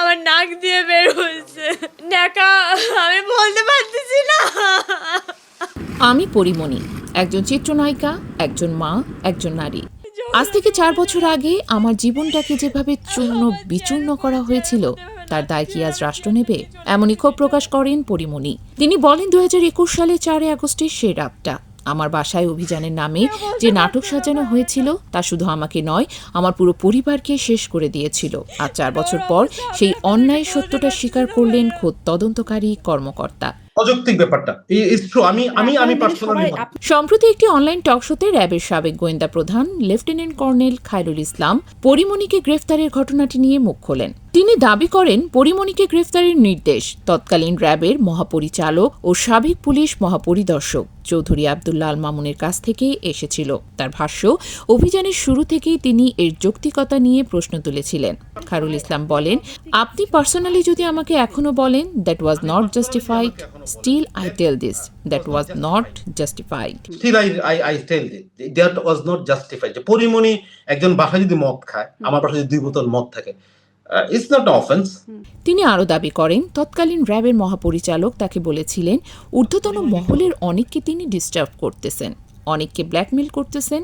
আমার নাক দিয়ে বের হয়েছে ন্যাকা, আমি বলতে পারতেছি না। আমি পরিমণি, একজন চিত্রনায়িকা, একজন মা, একজন নারী। আজ থেকে 4 বছর আগে আমার জীবনটাকে যেভাবে চূর্ণ বিচূর্ণ করা হয়েছিল তার দায় কি আজ রাষ্ট্র নেবে? এমনই ক্ষোভ প্রকাশ করেন পরিমণি। তিনি বলেন 2021 সালে 4 আগস্টের সেই রাতটা আমার বাসায় অভিযানের নামে যে নাটক সাজানো হয়েছিল তা শুধু আমাকে নয়, আমার পুরো পরিবারকে শেষ করে দিয়েছিল। আর 4 বছর পর সেই অন্যায় সত্যটা স্বীকার করলেন খোদ তদন্তকারী কর্মকর্তা। অযৌক্তিক ব্যাপারটা ইটস ট্রু। আমি পার্সোনালি সম্প্রতি একটি অনলাইন টকশোতে র্যাবের সাবেক গোয়েন্দা প্রধান লেফটেন্যান্ট কর্নেল খায়রুল ইসলাম পরিমণিকে গ্রেফতারের ঘটনাটি নিয়ে মুখ খোলেন। তিনি দাবি করেন পরিমণিকে গ্রেফতারের নির্দেশ তৎকালীন র্যাবের মহাপরিচালক ও সাবেক পুলিশ মহাপরিদর্শক চৌধুরী আব্দুল্লাহ আল মামুনের কাছ থেকে এসেছিল। তার ভাষ্য, অভিযানের শুরু থেকেই তিনি এর যৌক্তিকতা নিয়ে প্রশ্ন তুলেছিলেন। খায়রুল ইসলাম বলেন, আপনি পার্সোনালি যদি আমাকে এখনো বলেন that was not justified, still I tell this that was not justified. Still I tell that was not justified. যে পরিমণি একজন বাসায় যদি মদ খায়, আমার বাসায় যদি 2 বোতল মদ থাকে, ইটস নট অফেন্স। তিনি আরও দাবি করেন তৎকালীন র্যাবের মহাপরিচালক তাকে বলেছিলেন ঊর্ধ্বতন মহলের অনেককে তিনি ডিস্টার্ব করতেছেন, অনেককে ব্ল্যাকমেল করতেছেন,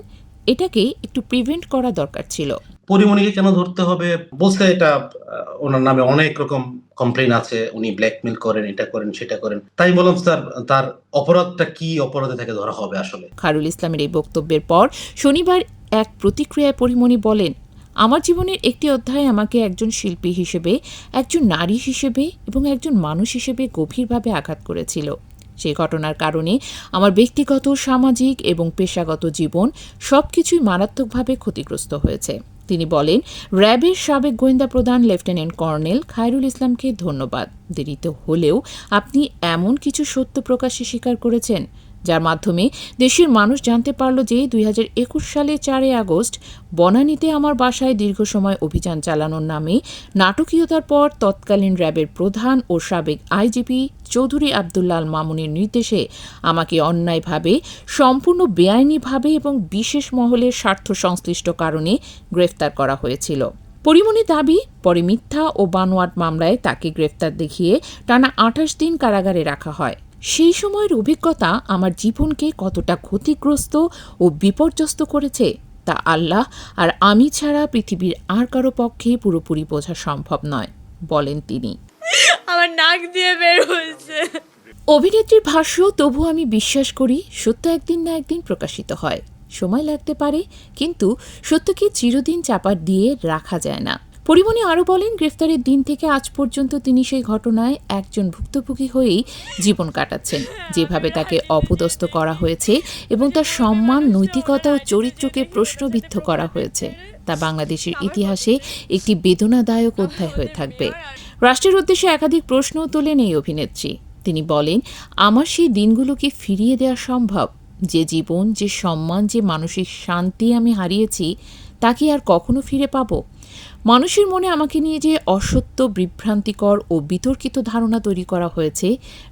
এটাকে একটু প্রিভেন্ট করা দরকার ছিল। পরিমণিকে কেন ধরতে হবে বলতে, এটা ওনার নামে অনেক রকম কমপ্লেইন আছে, উনি ব্ল্যাকমেল করেন, এটা করেন, সেটা করেন। তাই বললাম স্যার, তার অপরাধটা কি, অপরাধে তাকে ধরা হবে আসলে। খায়রুল ইসলামের এই বক্তব্যের পর শনিবার এক প্রতিক্রিয়ায় পরিমণি বলেন, আমার জীবনের একটি অধ্যায় আমাকে একজন শিল্পী হিসেবে, একজন নারী হিসেবে এবং একজন মানুষ হিসেবে গভীরভাবে আঘাত করেছিল। সেই ঘটনার কারণে আমার ব্যক্তিগত, সামাজিক এবং পেশাগত জীবন সবকিছুই মারাত্মকভাবে ক্ষতিগ্রস্ত হয়েছে। তিনি বলেন, র্যাবের সাবেক গোয়েন্দা প্রধান লেফটেন্যান্ট কর্নেল খায়রুল ইসলামকে ধন্যবাদ। দেরিতে হলেও আপনি এমন কিছু সত্য প্রকাশ্যে স্বীকার করেছেন যার মাধ্যমে দেশের মানুষ জানতে পারল যে 2021 সালে 4 আগস্ট বনানীতে আমার বাসায় দীর্ঘ সময় অভিযান চালানোর নামে নাটকীয়তার পর তৎকালীন র্যাবের প্রধান ও সাবেক আইজিপি চৌধুরী আব্দুল্লাহ আল মামুনের নির্দেশে আমাকে অন্যায়ভাবে, সম্পূর্ণ বেআইনিভাবে এবং বিশেষ মহলের স্বার্থ সংশ্লিষ্ট কারণে গ্রেফতার করা হয়েছিল। পরিমণি দাবি, পরে মিথ্যা ও বানোয়াট মামলায় তাকে গ্রেফতার দেখিয়ে টানা 28 দিন কারাগারে রাখা হয়। সেই সময়ের অভিজ্ঞতা আমার জীবনকে কতটা ক্ষতিগ্রস্ত ও বিপর্যস্ত করেছে তা আল্লাহ আর আমি ছাড়া পৃথিবীর আর কারো পক্ষে পুরোপুরি বোঝা সম্ভব নয়, বলেন তিনি। আমার নাক দিয়ে বের হয়েছে। অভিনেত্রীর ভাষ্য, তবু আমি বিশ্বাস করি সত্য একদিন না একদিন প্রকাশিত হয়। সময় লাগতে পারে, কিন্তু সত্যকে চিরদিন চাপা দিয়ে রাখা যায় না। পরিমণি আরও বলেন, গ্রেফতারের দিন থেকে আজ পর্যন্ত তিনি সেই ঘটনায় একজন ভুক্তভোগী হয়েই জীবন কাটাচ্ছেন। যেভাবে তাকে অপদস্থ করা হয়েছে এবং তার সম্মান, নৈতিকতা ও চরিত্রকে প্রশ্নবিদ্ধ করা হয়েছে তা বাংলাদেশের ইতিহাসে একটি বেদনাদায়ক অধ্যায় হয়ে থাকবে। রাষ্ট্রের উদ্দেশ্যে একাধিক প্রশ্নও তোলেন এই অভিনেত্রী। তিনি বলেন, আমার সেই দিনগুলো কি ফিরিয়ে দেওয়া সম্ভব? যে জীবন, যে সম্মান, যে মানসিক শান্তি আমি হারিয়েছি তা কি আর কখনো ফিরে পাবো? মানুষের মনে আমাকে নিয়ে যে অসত্য, বিভ্রান্তিকর ও বিতর্কিত ধারণা তৈরি করা হয়েছে,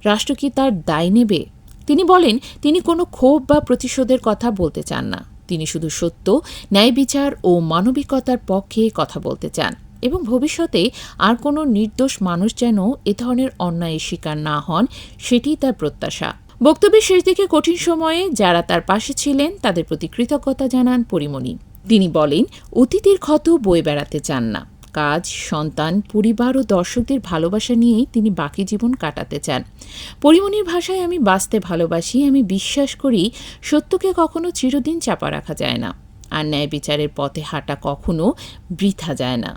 রাষ্ট্র কি তার দায় নেবে? তিনি বলেন, তিনি কোনো ক্ষোভ বা প্রতিশোধের কথা বলতে চান না। তিনি শুধু সত্য, ন্যায় বিচার ও মানবিকতার পক্ষে কথা বলতে চান এবং ভবিষ্যতে আর কোনো নির্দোষ মানুষ যেন এ ধরনের অন্যায়ের শিকার না হন, সেটিই তার প্রত্যাশা। বক্তব্যের শেষ দিকে কঠিন সময়ে যারা তার পাশে ছিলেন তাদের প্রতি কৃতজ্ঞতা জানান পরিমণি। তিনি বলেন, অতীতের ক্ষত বয়ে বেড়াতে চান না। কাজ, সন্তান, পরিবার ও দর্শকদের ভালোবাসা নিয়েই তিনি বাকি জীবন কাটাতে চান। পরিমণির ভাষায়, আমি বাঁচতে ভালোবাসি, আমি বিশ্বাস করি সত্যকে কখনো চিরদিন চাপা রাখা যায় না, আর ন্যায় বিচারের পথে হাঁটা কখনো বৃথা যায় না।